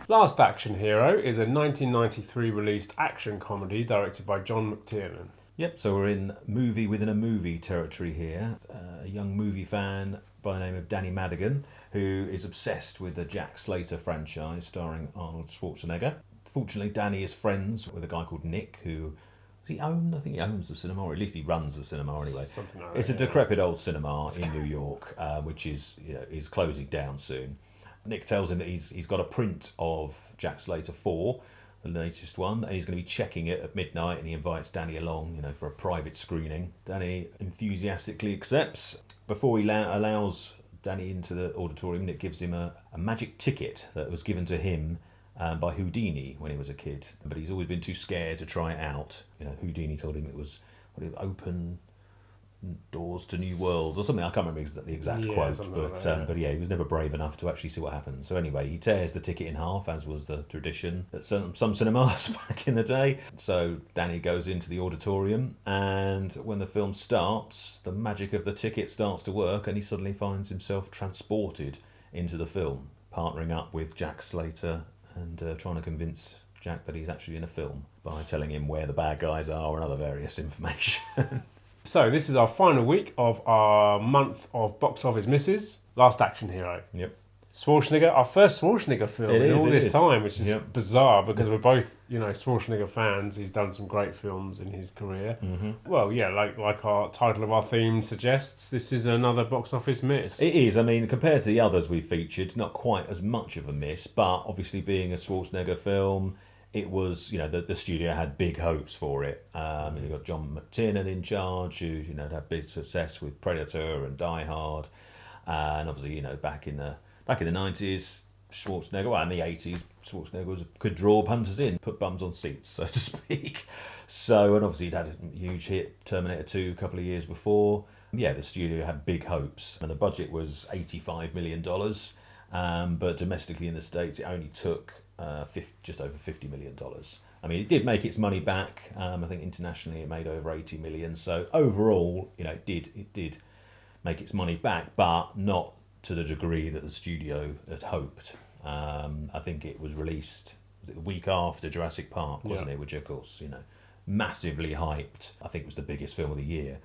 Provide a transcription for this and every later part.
Last Action Hero is a 1993 released action comedy directed by John McTiernan. Yep, so we're in movie within a movie territory here. A young movie fan by the name of Danny Madigan, who is obsessed with the Jack Slater franchise starring Arnold Schwarzenegger. Fortunately, Danny is friends with a guy called Nick, who I think he owns the cinema, or at least he runs the cinema anyway. Something like It's that, a decrepit old cinema in New York, which is closing down soon. Nick tells him that he's got a print of Jack Slater 4, the latest one, and he's going to be checking it at midnight, and he invites Danny along, for a private screening. Danny enthusiastically accepts. Before he allows Danny into the auditorium, Nick gives him a magic ticket that was given to him by Houdini when he was a kid, but he's always been too scared to try it out. Houdini told him it was open doors to new worlds or something. I can't remember the exact quote, but he was never brave enough to actually see what happened. So anyway, he tears the ticket in half, as was the tradition at some cinemas back in the day. So Danny goes into the auditorium, and when the film starts, the magic of the ticket starts to work, and he suddenly finds himself transported into the film, partnering up with Jack Slater and trying to convince Jack that he's actually in a film by telling him where the bad guys are and other various information. So this is our final week of our month of box office misses. Last Action Hero. Yep. Schwarzenegger, our first Schwarzenegger film in all this time, which is bizarre because we're both, Schwarzenegger fans. He's done some great films in his career. Mm-hmm. Well, yeah, like our title of our theme suggests, this is another box office miss. It is. I mean, compared to the others we've featured, not quite as much of a miss, but obviously being a Schwarzenegger film, it was, the studio had big hopes for it. You've got John McTiernan in charge, who, had big success with Predator and Die Hard. And obviously, back in the 90s, Schwarzenegger, in the 80s, Schwarzenegger could draw punters in, put bums on seats, so to speak. So, and obviously he'd had a huge hit, Terminator 2, a couple of years before. Yeah, the studio had big hopes. And the budget was $85 million. But domestically in the States, it only took just over $50 million. I mean, it did make its money back. I think internationally it made over $80 million. So overall, it did make its money back, but not to the degree that the studio had hoped. I think it was released the week after Jurassic Park, wasn't it? Which, of course, massively hyped. I think it was the biggest film of the year.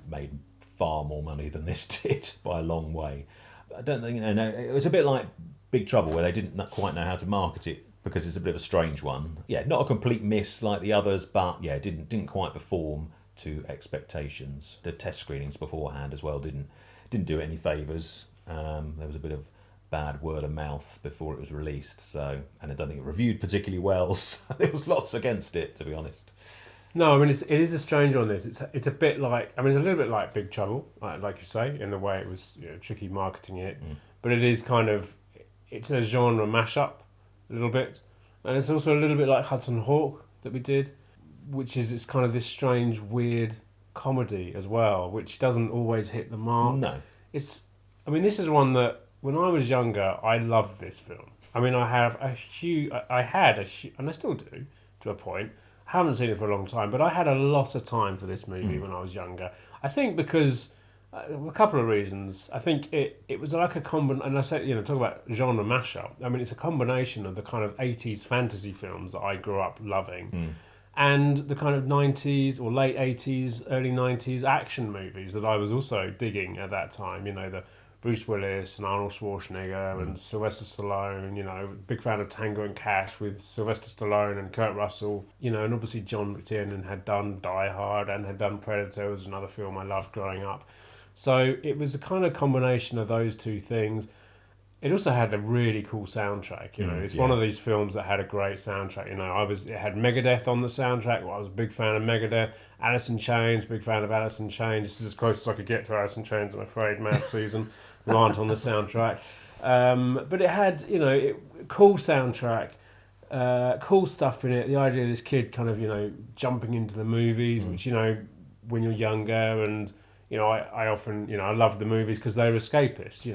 Made far more money than this did by a long way. I don't think, it was a bit like Big Trouble, where they didn't quite know how to market it because it's a bit of a strange one. Yeah, not a complete miss like the others, but yeah, didn't quite perform to expectations. The test screenings beforehand as well didn't do it any favours. There was a bit of bad word of mouth before it was released, and I don't think it reviewed particularly well. So there was lots against it, to be honest. No, I mean it is a strange one. It's a bit like, it's a little bit like Big Trouble, like you say, in the way it was tricky marketing it, but it is kind of, it's a genre mashup a little bit, and it's also a little bit like Hudson Hawk that we did, which is it's kind of this strange weird comedy as well, which doesn't always hit the mark. No, this is one that when I was younger I loved this film. I mean, I had a huge, and I still do to a point. I haven't seen it for a long time, but I had a lot of time for this movie when I was younger. I think because a couple of reasons. I think it was like a combination, and I said, talk about genre mashup. I mean, it's a combination of the kind of 80s fantasy films that I grew up loving and the kind of 90s or late 80s, early 90s action movies that I was also digging at that time. The Bruce Willis and Arnold Schwarzenegger and Sylvester Stallone, big fan of Tango and Cash with Sylvester Stallone and Kurt Russell, and obviously John McTiernan had done Die Hard and had done Predator, was another film I loved growing up. So it was a kind of combination of those two things. It also had a really cool soundtrack, It's one of these films that had a great soundtrack, It had Megadeth on the soundtrack. Well, I was a big fan of Megadeth. Alice in Chains, big fan of Alice in Chains. This is as close as I could get to Alice in Chains, I'm afraid, Mad Susan, who aren't on the soundtrack. But it had, cool soundtrack, cool stuff in it. The idea of this kid kind of, jumping into the movies, which, when you're younger and... I often, I loved the movies because they were escapist,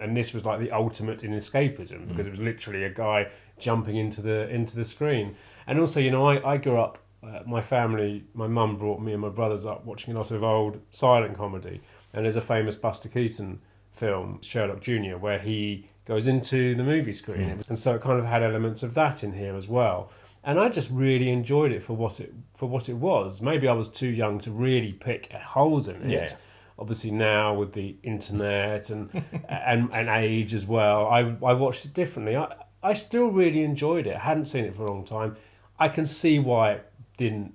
and this was like the ultimate in escapism because it was literally a guy jumping into the screen. And also, I grew up, my family, my mum brought me and my brothers up watching a lot of old silent comedy, and there's a famous Buster Keaton film, Sherlock Jr., where he goes into the movie screen. And so it kind of had elements of that in here as well. And I just really enjoyed it for what it was. Maybe I was too young to really pick holes in it. Yeah. Obviously now with the internet and and age as well, I watched it differently. I still really enjoyed it. I hadn't seen it for a long time. I can see why it didn't.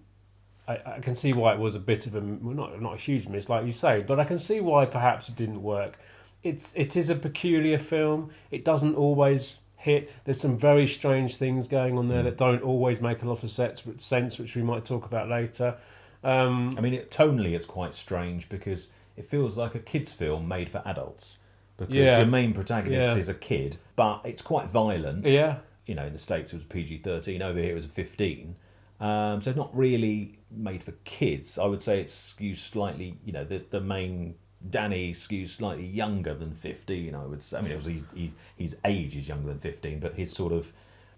I can see why it was a bit of a not a huge miss, like you say, but I can see why perhaps it didn't work. It is a peculiar film. It doesn't always hit. There's some very strange things going on there that don't always make a lot of sense, which we might talk about later. I mean, tonally, it's quite strange because it feels like a kids' film made for adults. Because your main protagonist is a kid, but it's quite violent. Yeah. You know, in the States it was PG-13, over here it was a 15. So not really made for kids. I would say it skews slightly, you know, the main Danny skews slightly younger than 15, I would say. I mean, obviously his age is younger than 15, but his sort of...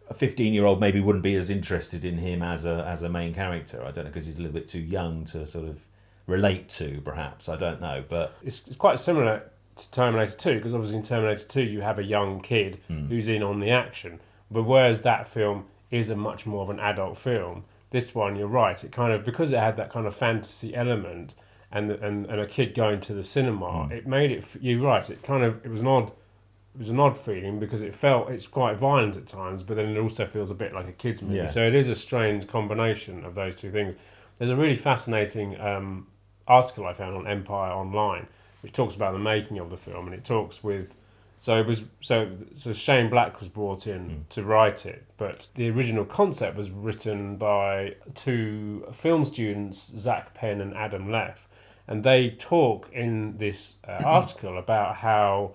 A 15-year-old maybe wouldn't be as interested in him as a main character. I don't know, because he's a little bit too young to sort of relate to, perhaps. I don't know, but... It's quite similar to Terminator 2, because obviously in Terminator 2 you have a young kid who's in on the action. But whereas that film is a much more of an adult film, this one, you're right, it kind of, because it had that kind of fantasy element and a kid going to the cinema, it made it, you're right, it was an odd feeling because it's quite violent at times, but then it also feels a bit like a kid's movie. Yeah. So it is a strange combination of those two things. There's a really fascinating article I found on Empire Online, which talks about the making of the film, and it talks with... So Shane Black was brought in to write it, but the original concept was written by two film students, Zach Penn and Adam Leff, and they talk in this article about how,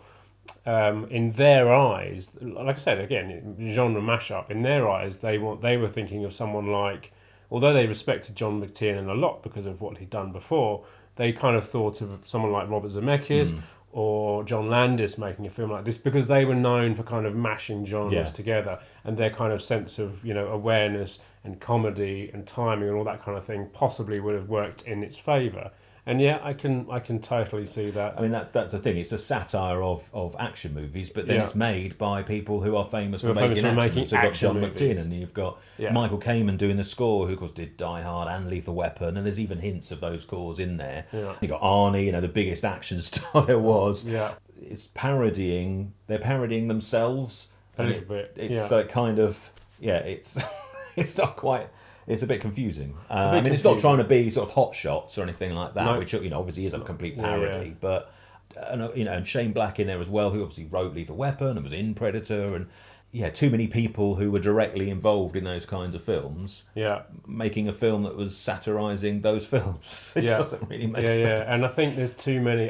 in their eyes, like I said again, genre mashup. In their eyes, they were thinking of someone like, although they respected John McTiernan a lot because of what he'd done before, they kind of thought of someone like Robert Zemeckis. Or John Landis making a film like this, because they were known for kind of mashing genres together, and their kind of sense of, you know, awareness and comedy and timing and all that kind of thing possibly would have worked in its favour. And yeah, I can totally see that. I mean, that's the thing. It's a satire of action movies, but then it's made by people who are famous for making action. So you've got John McTiernan, and you've got Michael Kamen doing the score, who of course did Die Hard and Lethal Weapon, and there's even hints of those scores in there. Yeah. You've got Arnie, you know, the biggest action star there was. Yeah. It's parodying. They're parodying themselves. A little bit. It's kind of it's it's not quite. It's a bit confusing. I mean, it's not trying to be sort of Hot Shots or anything like that, which, you know, obviously is a complete parody. But, you know, and Shane Black in there as well, who obviously wrote Lethal Weapon and was in Predator. And, too many people who were directly involved in those kinds of films making a film that was satirising those films. It doesn't really make sense. Yeah, and I think there's too many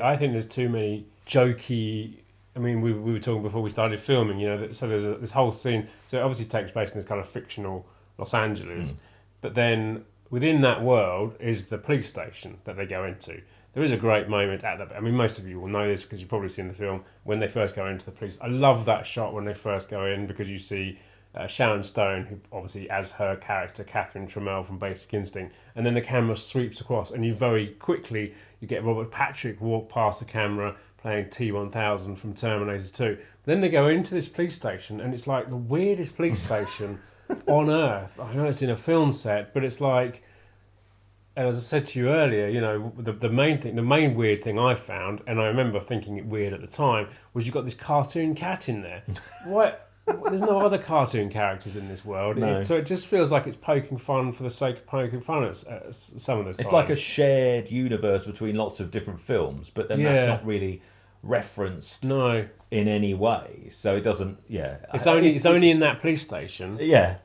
jokey... I mean, we were talking before we started filming, you know, so there's this whole scene. So it obviously takes place in this kind of fictional Los Angeles. But then within that world is the police station that they go into. There is a great moment at that. I mean, most of you will know this because you've probably seen the film when they first go into the police. I love that shot when they first go in because you see Sharon Stone, who obviously as her character, Catherine Trammell from Basic Instinct, and then the camera sweeps across, and you very quickly you get Robert Patrick walk past the camera playing T-1000 from Terminator 2. Then they go into this police station, and it's like the weirdest police station on Earth. I know it's in a film set, but it's like, as I said to you earlier, you know, the main weird thing I found, and I remember thinking it weird at the time, was you've got this cartoon cat in there. What? There's no other cartoon characters in this world, no. So it just feels like it's poking fun for the sake of poking fun at some of the time. It's like a shared universe between lots of different films, but then that's not really referenced in any way, so it doesn't. It's only in that police station.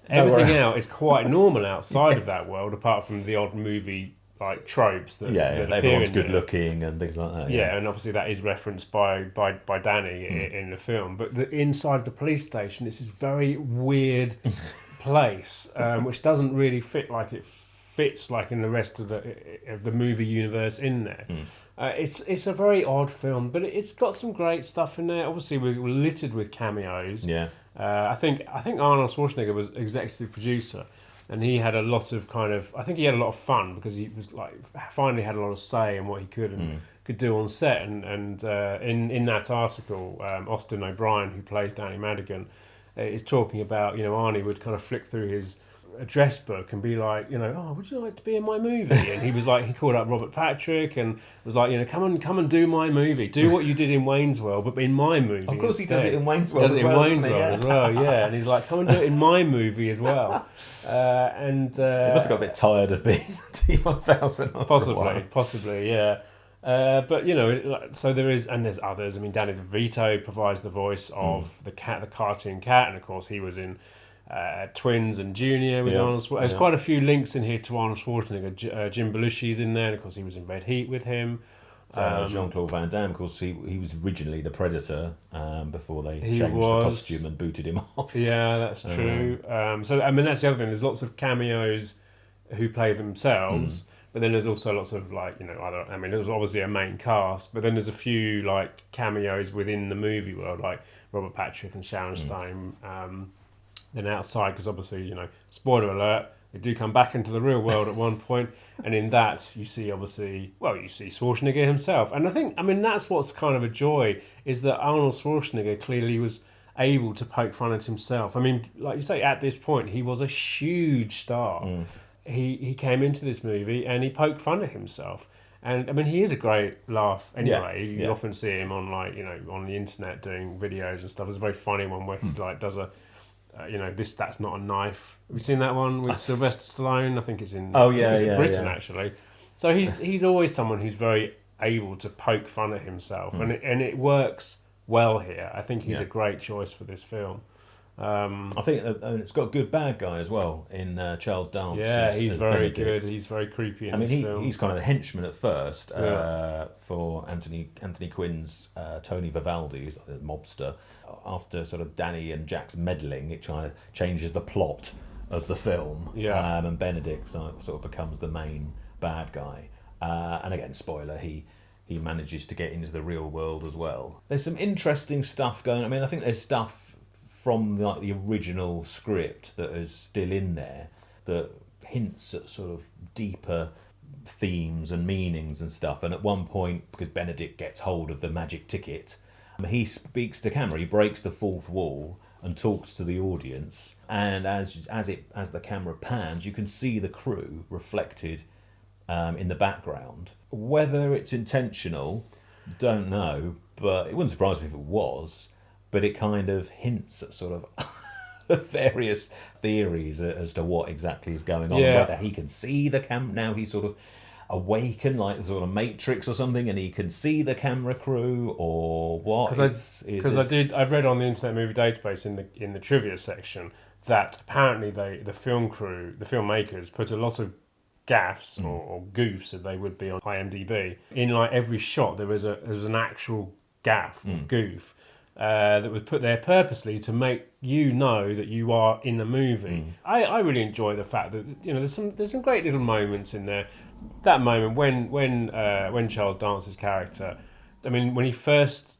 Everything else is quite normal outside of that world, apart from the odd movie like tropes that everyone's good looking and things like that. And obviously that is referenced by Danny in the film. But inside the police station, it's this very weird place, which doesn't really fit like it fits like in the rest of the movie universe in there. It's a very odd film, but it's got some great stuff in there. Obviously, we're littered with cameos. I think Arnold Schwarzenegger was executive producer, and he had a lot of I think he had a lot of fun because he was like finally had a lot of say in what he could and could do on set. And in that article, Austin O'Brien, who plays Danny Madigan, is talking about, Arnie would kind of flick through his address book and be like, oh, would you like to be in my movie? And he was like, he called up Robert Patrick and was like, come and do my movie, do what you did in Wayne's World, but in my movie. Of course, instead. he does it in Wayne's World. As well, yeah. And he's like, come and do it in my movie as well. He must have got a bit tired of being T-1000. Possibly, yeah. But so there is, and there's others. I mean, Danny DeVito provides the voice of the cartoon cat, and of course he was in Twins and Junior with Arnold Schwarzenegger. There's quite a few links in here to Arnold Schwarzenegger. Jim Belushi's in there, and of course he was in Red Heat with him. Jean-Claude Van Damme, of course, he was originally the Predator before they changed the costume and booted him off. Yeah, that's true. So I mean, that's the other thing. There's lots of cameos who play themselves. But then there's also lots of other. I mean, there's obviously a main cast, but then there's a few cameos within the movie world, like Robert Patrick and Sharon Stone. Then outside, because obviously, spoiler alert, they do come back into the real world at one point, and in that you see Schwarzenegger himself, and I mean that's what's kind of a joy, is that Arnold Schwarzenegger clearly was able to poke fun at himself. I mean, like you say, at this point he was a huge star. He came into this movie and he poked fun at himself. And I mean, he is a great laugh anyway. You often see him on on the internet doing videos and stuff. There's a very funny one where he's does a, that's not a knife. Have you seen that one with Sylvester Stallone? I think it's in Britain actually. So he's always someone who's very able to poke fun at himself, and it works well here. I think he's a great choice for this film. I think it's got a good bad guy as well in Charles Dance. Yeah, he's very good. He's very creepy in this film. He's kind of the henchman at first for Anthony Quinn's Tony Vivaldi, who's the mobster. After sort of Danny and Jack's meddling, it kind of changes the plot of the film. Yeah. And Benedict sort of becomes the main bad guy. And again, spoiler, he manages to get into the real world as well. There's some interesting stuff going on. I mean, I think there's stuff from the original script that is still in there that hints at sort of deeper themes and meanings and stuff. And at one point, because Benedict gets hold of the magic ticket, he speaks to camera. He breaks the fourth wall and talks to the audience. And as the camera pans, you can see the crew reflected in the background. Whether it's intentional, don't know, but it wouldn't surprise me if it was. But it kind of hints at sort of various theories as to what exactly is going on. Yeah. Whether he can see the now he's sort of awakened, like sort of Matrix or something, and he can see the camera crew, or what? Because I read on the Internet Movie Database in the trivia section that apparently the film crew, the filmmakers, put a lot of gaffes or goofs, as they would be on IMDb. In every shot, there was an actual gaff or goof. That was put there purposely to make you know that you are in the movie. I really enjoy the fact that there's some great little moments in there. That moment when Charles Dance's character, I mean, when he first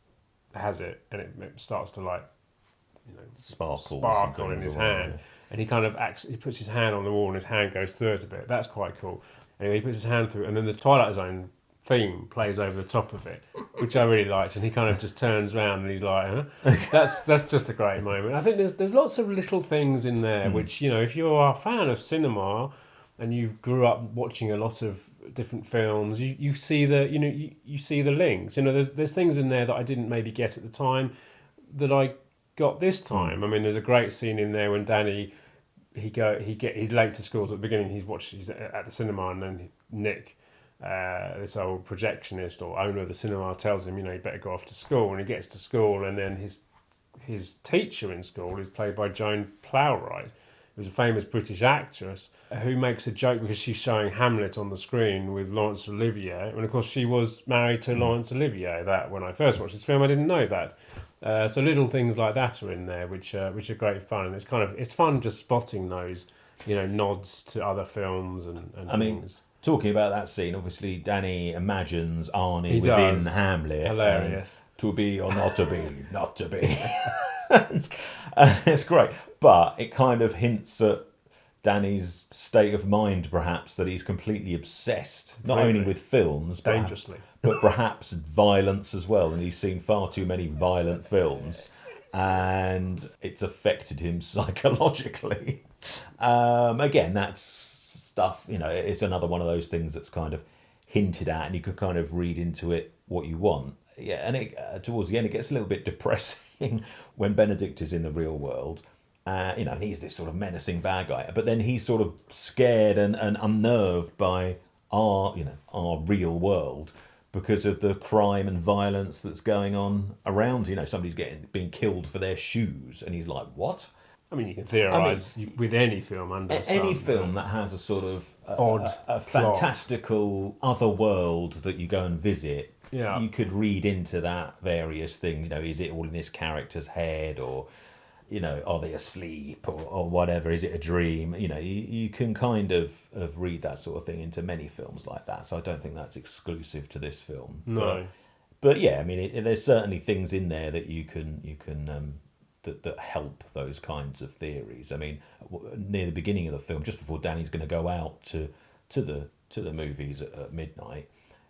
has it and it starts to sparkle in his hand, and he kind of he puts his hand on the wall and his hand goes through it a bit. That's quite cool. Anyway, he puts his hand through it, and then the Twilight Zone theme plays over the top of it, which I really liked, and he kind of just turns around and he's like, huh? That's just a great moment. I think there's lots of little things in there which, if you're a fan of cinema and you grew up watching a lot of different films, you see you see the links. There's things in there that I didn't maybe get at the time that I got this time. I mean, there's a great scene in there when Danny he's late to school. So at the beginning he's at the cinema, and then Nick, this old projectionist or owner of the cinema, tells him, he better go off to school. And he gets to school, and then his teacher in school is played by Joan Plowright, who's a famous British actress, who makes a joke because she's showing Hamlet on the screen with Laurence Olivier. And of course, she was married to Laurence Olivier. That when I first watched this film, I didn't know that. So little things like that are in there, which are great fun. And it's fun just spotting those, nods to other films and things. Talking about that scene, obviously Danny imagines Arnie within Hamlet. Hilarious. To be or not to be, not to be. It's great. But it kind of hints at Danny's state of mind, perhaps, that he's completely obsessed, not Really? only with films, Dangerously. but perhaps violence as well. And he's seen far too many violent films, and it's affected him psychologically. Again, that's stuff, it's another one of those things that's kind of hinted at, and you could kind of read into it what you want. Yeah, and towards the end, it gets a little bit depressing when Benedict is in the real world. And he's this sort of menacing bad guy, but then he's sort of scared and unnerved by our real world because of the crime and violence that's going on around. Somebody's being killed for their shoes, and he's like, "What?" I mean, you can theorise with any film any film that has a sort of odd, a fantastical other world that you go and visit. Yeah. You could read into that various things. Is it all in this character's head, or are they asleep, or whatever? Is it a dream? You can kind of read that sort of thing into many films like that. So I don't think that's exclusive to this film. No. But yeah, I mean, there's certainly things in there that you can that help those kinds of theories. I mean, near the beginning of the film, just before Danny's going to go out to the movies at midnight,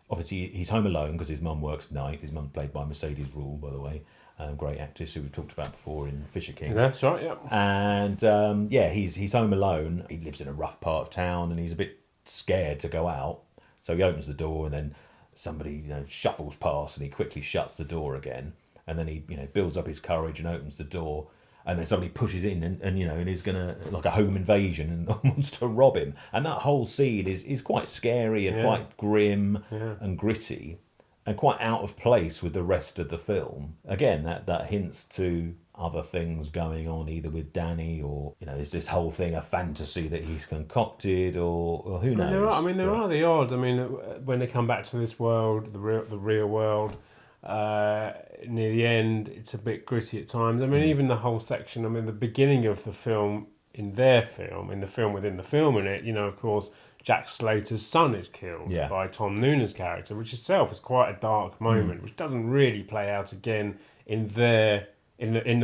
obviously he's home alone because his mum works night. His mum's played by Mercedes Rule, by the way. Great actress who we've talked about before in Fisher King. That's right, yeah. And he's home alone. He lives in a rough part of town, and he's a bit scared to go out. So he opens the door, and then somebody shuffles past, and he quickly shuts the door again. And then he builds up his courage and opens the door. And then somebody pushes in and he's gonna, like a home invasion, and wants to rob him. And that whole scene is quite scary and quite grim and gritty, and quite out of place with the rest of the film. Again, that hints to other things going on, either with Danny, or is this whole thing a fantasy that he's concocted, or who knows? There are the odd. When they come back to this world, the real world. Near the end, it's a bit gritty at times. Even the whole section. The beginning of the film, in the film within the film, in it, of course, Jack Slater's son is killed by Tom Noonan's character, which itself is quite a dark moment, which doesn't really play out again in the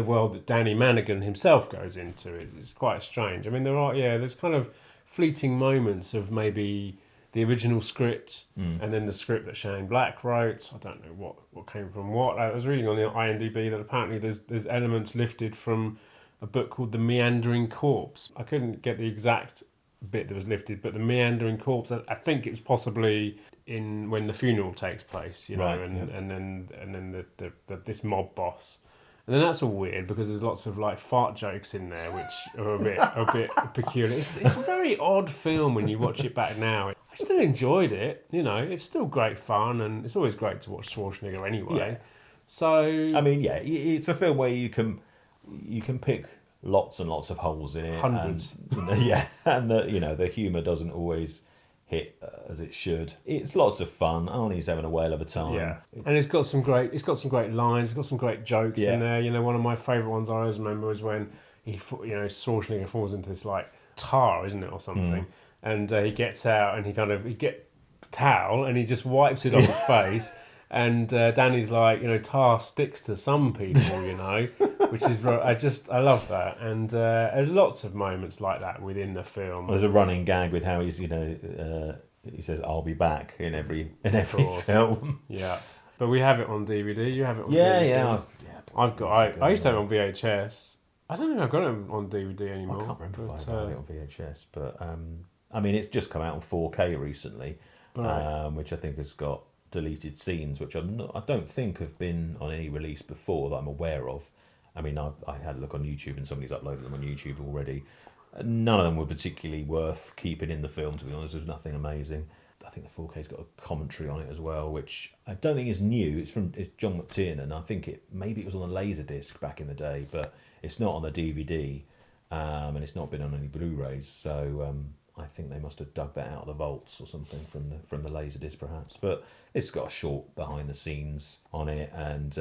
world that Danny Manigan himself goes into. It's quite strange. There's kind of fleeting moments of maybe the original script and then the script that Shane Black wrote. I don't know what came from what. I was reading on the IMDb that apparently there's elements lifted from a book called The Meandering Corpse. I couldn't get the exact bit that was lifted, but The Meandering Corpse, I think it was possibly in when the funeral takes place, right, and then the this mob boss. And then that's all weird because there's lots of like fart jokes in there which are a bit peculiar. It's a very odd film when you watch it back now. I still enjoyed it, it's still great fun, and it's always great to watch Schwarzenegger anyway. Yeah. So it's a film where you can pick lots and lots of holes in it. Hundreds. And the humour doesn't always hit as it should. It's lots of fun. Arnie's having a whale of a time. Yeah, and it's got some great lines. It's got some great jokes in there. One of my favourite ones I always remember is when Schwarzenegger falls into this like tar, isn't it, or something, and he gets out and he get towel and he just wipes it on his face. And Danny's like, tar sticks to some people, which is I love that. And there's lots of moments like that within the film. There's a running gag with how he's, he says, "I'll be back" in every film. Yeah, but we have it on DVD. You have it on DVD. Yeah. I used to have it on VHS. I don't think I've got it on DVD anymore. I can't remember if I had it on VHS, but it's just come out on 4K recently, right. Which I think has got deleted scenes, which I don't think have been on any release before that I'm aware of. I had a look on YouTube and somebody's uploaded them on YouTube already. None of them were particularly worth keeping in the film, to be honest. There's nothing amazing. I think the 4K's got a commentary on it as well, which I don't think is new. It's John McTiernan. I think maybe it was on a Laserdisc back in the day, but it's not on the DVD, and it's not been on any Blu-rays. So I think they must have dug that out of the vaults or something from the Laserdisc, perhaps. But it's got a short behind the scenes on it, and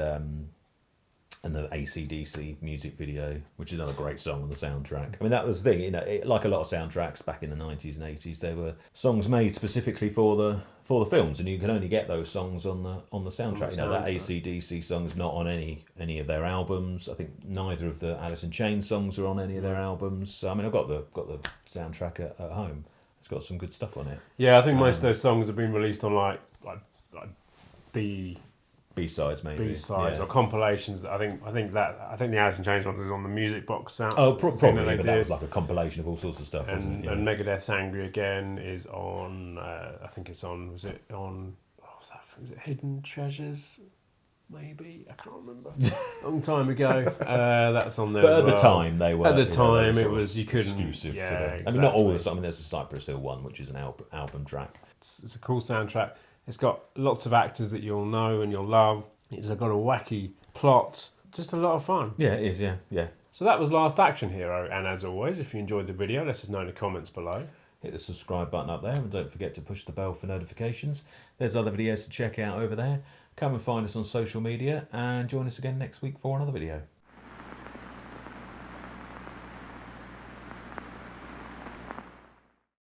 And the AC/DC music video, which is another great song on the soundtrack. I mean, that was the thing, like a lot of soundtracks back in the 90s and 80s, they were songs made specifically for the films, and you can only get those songs on the soundtrack. That AC/DC song's not on any of their albums. I think neither of the Alice in Chains songs are on any of their albums. So, I mean, I've got the soundtrack at home. It's got some good stuff on it. Yeah, I think most of those songs have been released on like B-sides maybe. B-sides or compilations. I think the Alice in Chains one is on the Music Box sound. Oh, probably, but that was like a compilation of all sorts of stuff, wasn't it? Yeah. And Megadeth's Angry Again is on. I think it's on. Was it on? What's that? Was it Hidden Treasures? Maybe I can't remember. Long time ago. That's on there. But at the time they were. At the time, it was you couldn't exclusive to them. Exactly. I mean, not all the songs. I mean, there's a Cypress Hill one, which is an album track. It's a cool soundtrack. It's got lots of actors that you'll know and you'll love. It's got a wacky plot. Just a lot of fun. Yeah, it is, yeah. So that was Last Action Hero. And as always, if you enjoyed the video, let us know in the comments below. Hit the subscribe button up there and don't forget to push the bell for notifications. There's other videos to check out over there. Come and find us on social media and join us again next week for another video.